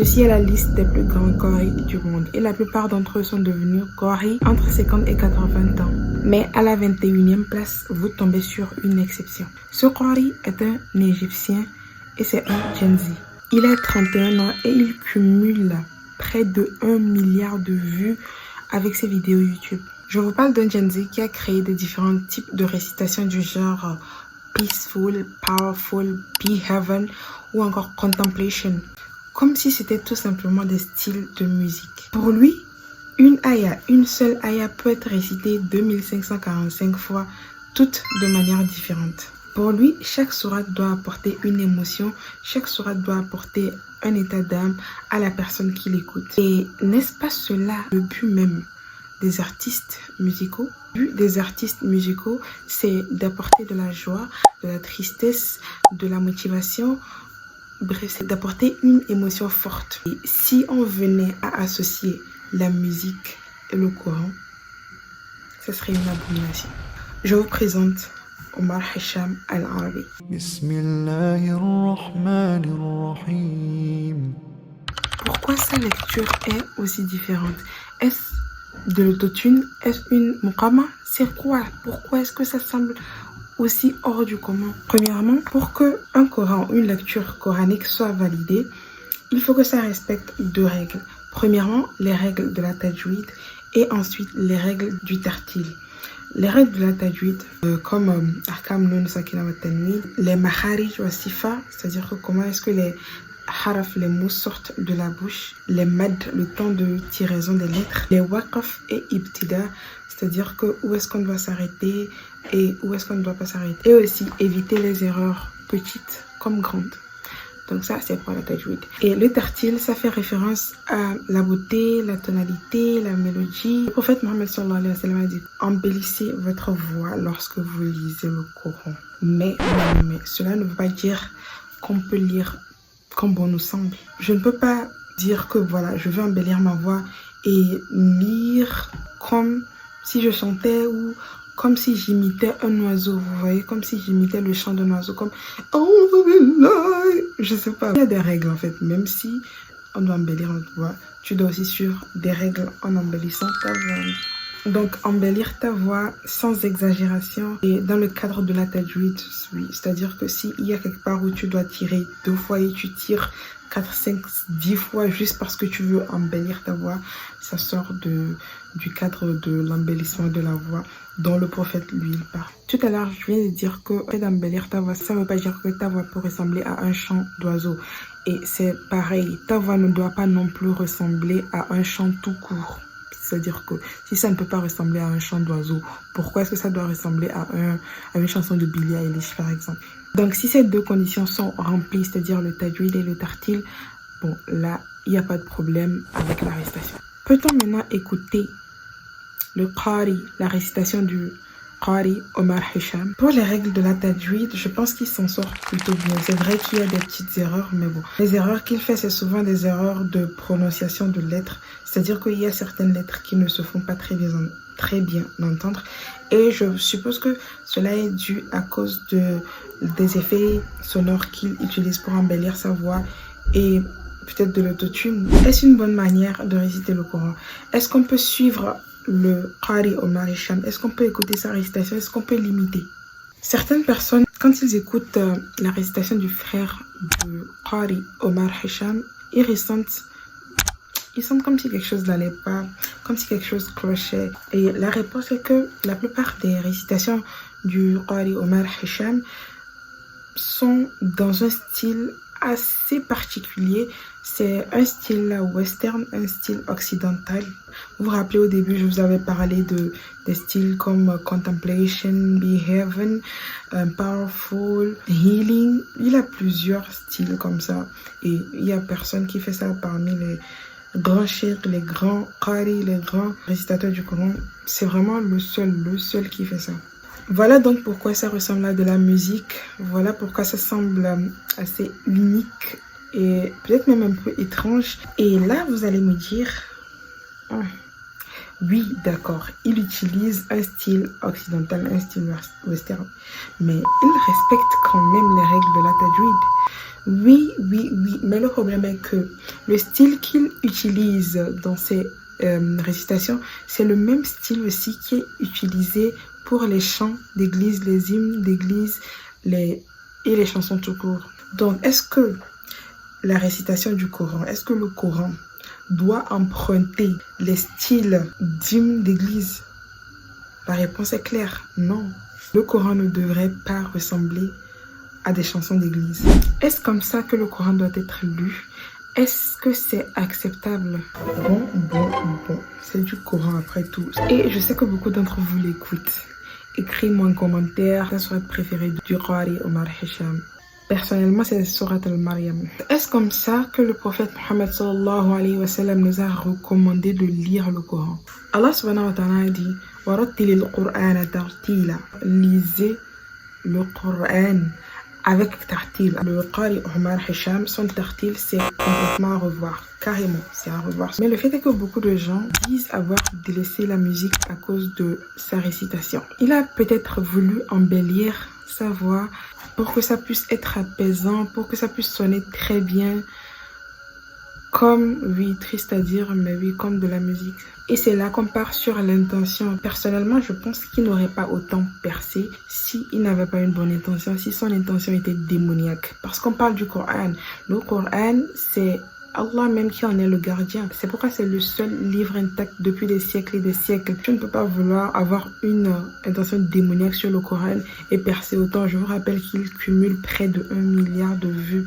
Ceci est la liste des plus grands Qari du monde et la plupart d'entre eux sont devenus Qari entre 50 et 80 ans. Mais à la 21e place, vous tombez sur une exception. Ce Qari est un Égyptien et c'est un Gen Z. Il a 31 ans et il cumule près de 1 milliard de vues avec ses vidéos YouTube. Je vous parle d'un Gen Z qui a créé des différents types de récitations du genre Peaceful, Powerful, Be Heaven ou encore Contemplation. Comme si c'était tout simplement des styles de musique. Pour lui, une seule aya peut être récitée 2545 fois, toutes de manière différente. Pour lui, chaque sourate doit apporter une émotion, chaque sourate doit apporter un état d'âme à la personne qui l'écoute. Et n'est-ce pas cela le but même des artistes musicaux? Le but des artistes musicaux, c'est d'apporter de la joie, de la tristesse, de la motivation. Bref, c'est d'apporter une émotion forte. Et si on venait à associer la musique et le Coran, ce serait une abomination. Je vous présente Omar Hicham Al-Arabi. Bismillahirrahmanirrahim. Pourquoi sa lecture est aussi différente? Est-ce de l'autotune? Est-ce une muqama? C'est quoi? Pourquoi est-ce que ça semble aussi hors du commun? Premièrement, pour qu'un Coran ou une lecture coranique soit validée, il faut que ça respecte deux règles. Premièrement, les règles de la tajwid et ensuite les règles du tartil. Les règles de la tajwid, comme Ahkam Nun Sakina wa Tanwin, les Makharij wa Sifa, c'est-à-dire que comment est-ce que les haraf, les mots sortent de la bouche, les mad, le temps de tiraison des lettres, les waqaf et ibtida, c'est-à-dire que où est-ce qu'on doit s'arrêter et où est-ce qu'on ne doit pas s'arrêter. Et aussi éviter les erreurs petites comme grandes. Donc ça, c'est pour la tajwid. Et le tartil, ça fait référence à la beauté, la tonalité, la mélodie. Le prophète Mohammed sallallahu alayhi wa sallam a dit: embellissez votre voix lorsque vous lisez le Coran. Mais cela ne veut pas dire qu'on peut lire comme bon nous semble. Je ne peux pas dire que voilà, je veux embellir ma voix et lire comme si je chantais ou comme si j'imitais un oiseau, vous voyez, comme si j'imitais le chant d'un oiseau, comme je sais pas. Il y a des règles en fait, même si on doit embellir notre voix, tu dois aussi suivre des règles en embellissant ta voix. Donc embellir ta voix sans exagération et dans le cadre de la tajwid, oui, c'est-à-dire que s'il y a quelque part où tu dois tirer 2 fois et tu tires 4, 5, 10 fois juste parce que tu veux embellir ta voix, ça sort du cadre de l'embellissement de la voix dont le prophète lui il parle. Tout à l'heure, je viens de dire que d'embellir ta voix, ça ne veut pas dire que ta voix peut ressembler à un chant d'oiseau. Et c'est pareil, ta voix ne doit pas non plus ressembler à un chant tout court. C'est-à-dire que si ça ne peut pas ressembler à un chant d'oiseau, pourquoi est-ce que ça doit ressembler à une chanson de Billie Eilish par exemple? Donc si ces deux conditions sont remplies, c'est-à-dire le tajwid et le tartil, bon là, il n'y a pas de problème avec la récitation. Peut-on maintenant écouter le Qari, la récitation du Qari Omar Hicham? Pour les règles de la tajwid, je pense qu'il s'en sort plutôt bien. C'est vrai qu'il y a des petites erreurs, mais bon. Les erreurs qu'il fait, c'est souvent des erreurs de prononciation de lettres. C'est-à-dire qu'il y a certaines lettres qui ne se font pas très bien entendre. Et je suppose que cela est dû à cause des effets sonores qu'il utilise pour embellir sa voix et peut-être de l'autotune. Est-ce une bonne manière de réciter le Coran? Est-ce qu'on peut suivre le Qari Omar Hicham? Est-ce qu'on peut écouter sa récitation? Est-ce qu'on peut l'imiter? Certaines personnes, quand ils écoutent la récitation du frère du Qari Omar Hicham, ils sentent comme si quelque chose n'allait pas, comme si quelque chose clochait. Et la réponse est que la plupart des récitations du Qari Omar Hicham sont dans un style assez particulier. C'est un style western, un style occidental. Vous vous rappelez au début, je vous avais parlé des styles comme Contemplation, Be Heaven, Powerful, Healing. Il y a plusieurs styles comme ça. Et il n'y a personne qui fait ça parmi les grands cheikhs, les grands qari, les grands récitateurs du Coran. C'est vraiment le seul qui fait ça. Voilà donc pourquoi ça ressemble à de la musique. Voilà pourquoi ça semble assez unique et peut-être même un peu étrange. Et là, vous allez me dire, Oui, d'accord, il utilise un style occidental, un style western, mais il respecte quand même les règles de la tajwid. Oui, oui, oui, mais le problème est que le style qu'il utilise dans ses récitations, c'est le même style aussi qui est utilisé pour les chants d'église, les hymnes d'église et les chansons tout court. Donc, est-ce que la récitation du Coran, est-ce que le Coran doit emprunter les styles d'hymnes d'église? La réponse est claire, non. Le Coran ne devrait pas ressembler à des chansons d'église. Est-ce comme ça que le Coran doit être lu? Est-ce que c'est acceptable? Bon, c'est du Coran après tout. Et je sais que beaucoup d'entre vous l'écoutent. Écris-moi en commentaire ta sourate préférée du Qari Omar Hisham. Personnellement, c'est Surat al-Maryam. Est-ce comme ça que le prophète Muhammad sallallahu alayhi wa sallam nous a recommandé de lire le Coran? Allah subhanahu wa ta'ala a dit وَرَتِّلِ الْقُرْآنَ تَرْتِيلًا. Lisez le Coran avec tartil. Le Qari Omar Hisham, son tartil, c'est complètement à revoir. Carrément, c'est à revoir. Mais le fait est que beaucoup de gens disent avoir délaissé la musique à cause de sa récitation. Il a peut-être voulu embellir sa voix pour que ça puisse être apaisant, pour que ça puisse sonner très bien. Comme, oui, triste à dire, mais oui, comme de la musique. Et c'est là qu'on part sur l'intention. Personnellement, je pense qu'il n'aurait pas autant percé s'il n'avait pas une bonne intention, si son intention était démoniaque. Parce qu'on parle du Coran. Le Coran, c'est Allah même qui en est le gardien. C'est pourquoi c'est le seul livre intact depuis des siècles et des siècles. Tu ne peux pas vouloir avoir une intention démoniaque sur le Coran et percer autant. Je vous rappelle qu'il cumule près de 1 milliard de vues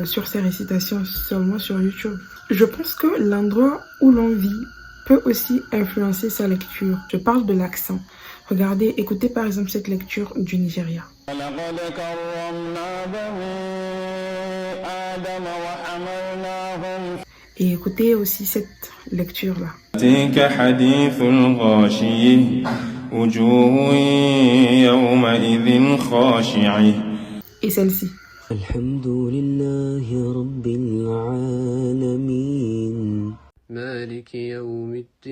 sur ses récitations seulement sur YouTube. Je pense que l'endroit où l'on vit peut aussi influencer sa lecture. Je parle de l'accent. Regardez, écoutez par exemple cette lecture du Nigeria. Et écoutez aussi cette lecture-là. Et celle-ci. Alhamdulillahi Rabbil Alamin. Maliki Yawmiddin.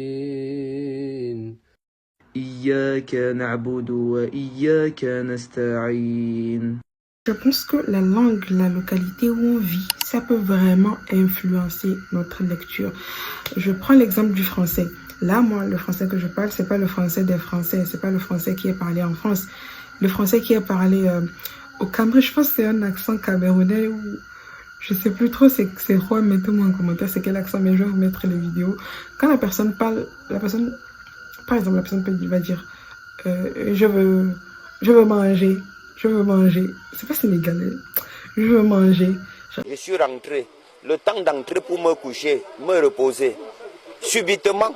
Iyyaka na'budu wa iyyaka nasta'in. Je pense que la langue, la localité où on vit, ça peut vraiment influencer notre lecture. Je prends l'exemple du français. Là, moi, le français que je parle, c'est pas le français des Français, c'est pas le français qui est parlé en France. Le français qui est parlé au Cameroun, je pense que c'est un accent camerounais ou je sais plus trop c'est quoi, mettez-moi en commentaire c'est quel accent, mais je vais vous mettre les vidéos. Quand la personne parle, par exemple, la personne va dire je veux manger. C'est pas sénégalais. Je veux manger. Je suis rentré. Le temps d'entrer pour me coucher, me reposer. Subitement,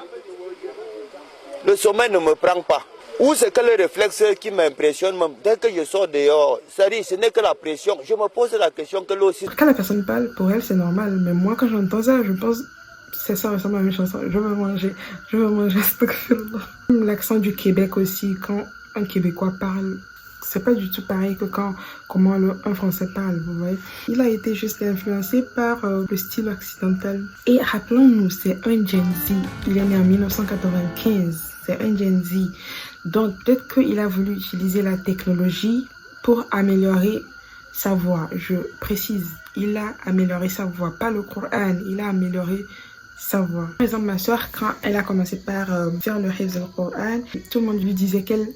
le sommeil ne me prend pas. Ou c'est que le réflexe qui m'impressionne, dès que je sors dehors, ce n'est que la pression. Je me pose la question que l'eau aussi. Quand la personne parle, pour elle, c'est normal. Mais moi, quand j'entends ça, je pense c'est ça ressemble à une chanson. Je veux manger. L'accent du Québec aussi, quand un Québécois parle, c'est pas du tout pareil que comment un Français parle, vous voyez. Il a été juste influencé par le style occidental. Et rappelons-nous, c'est un Gen Z. Il est né en 1995. C'est un Gen Z. Donc, peut-être qu'il a voulu utiliser la technologie pour améliorer sa voix. Je précise, il a amélioré sa voix. Pas le Coran, il a amélioré sa voix. Par exemple, ma soeur, quand elle a commencé par faire le Hifz al-Quran, tout le monde lui disait qu'elle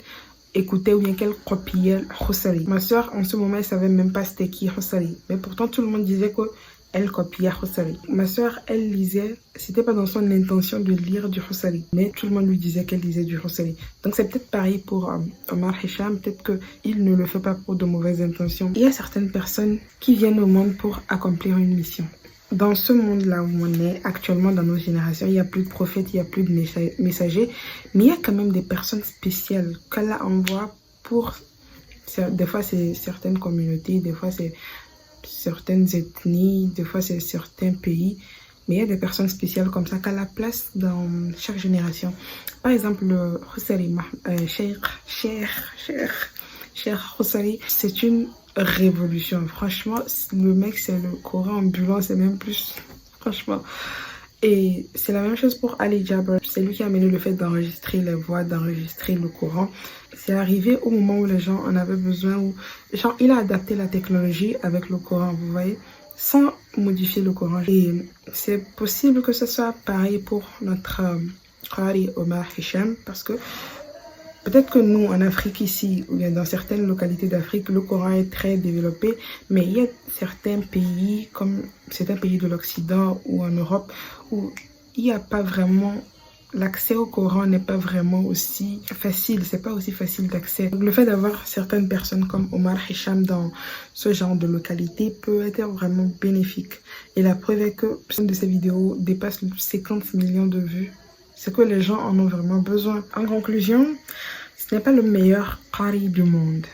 écoutait ou bien qu'elle copiait Husari. Ma soeur, en ce moment, elle savait même pas c'était qui Husari. Mais pourtant, tout le monde disait qu'elle copiait Husari. Ma soeur, elle lisait, c'était pas dans son intention de lire du Husari, mais tout le monde lui disait qu'elle lisait du Husari. Donc c'est peut-être pareil pour Omar Hisham, peut-être qu'il ne le fait pas pour de mauvaises intentions. Il y a certaines personnes qui viennent au monde pour accomplir une mission. Dans ce monde-là où on est actuellement dans nos générations, il n'y a plus de prophètes, il n'y a plus de messagers, mais il y a quand même des personnes spéciales qu'Allah envoie pour... Des fois, c'est certaines communautés, des fois, c'est certaines ethnies, des fois, c'est certains pays, mais il y a des personnes spéciales comme ça qu'Allah place dans chaque génération. Par exemple, le Husari, Cheikh Husari, c'est une révolution. Franchement, le mec, c'est le Coran ambulant, c'est même plus. Franchement, Et c'est la même chose pour Ali Jabbar. C'est lui qui a amené le fait d'enregistrer les voix, d'enregistrer le Coran. C'est arrivé au moment où les gens en avaient besoin, où genre, il a adapté la technologie avec le Coran, vous voyez, sans modifier le Coran. Et c'est possible que ce soit pareil pour notre Qari Omar Hicham, parce que peut-être que nous, en Afrique ici, ou bien dans certaines localités d'Afrique, le Coran est très développé, mais il y a certains pays, comme certains pays de l'Occident ou en Europe, où il n'y a pas vraiment, l'accès au Coran n'est pas vraiment aussi facile, c'est pas aussi facile d'accès. Le fait d'avoir certaines personnes comme Omar Hicham dans ce genre de localité peut être vraiment bénéfique. Et la preuve est que une de ces vidéos dépasse 50 millions de vues. C'est que les gens en ont vraiment besoin. En conclusion, ce n'est pas le meilleur qari du monde,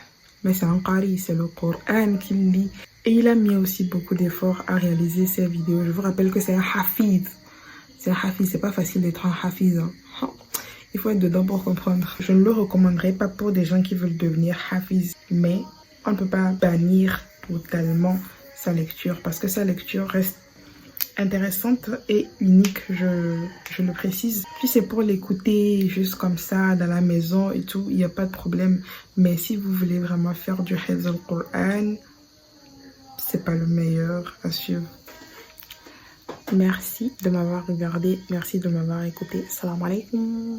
mais c'est un qari, c'est le Coran qu'il lit. Et il a mis aussi beaucoup d'efforts à réaliser ces vidéos. Je vous rappelle que c'est un hafiz. C'est un hafiz, c'est pas facile d'être un hafiz. Hein. Il faut être dedans pour comprendre. Je ne le recommanderais pas pour des gens qui veulent devenir hafiz, mais on ne peut pas bannir totalement sa lecture parce que sa lecture reste intéressante et unique, je le précise. Puis c'est pour l'écouter juste comme ça dans la maison et tout, il n'y a pas de problème. Mais si vous voulez vraiment faire du Hifz al-Qur'an, c'est pas le meilleur à suivre. Merci de m'avoir regardé, merci de m'avoir écouté. Salam alaikum.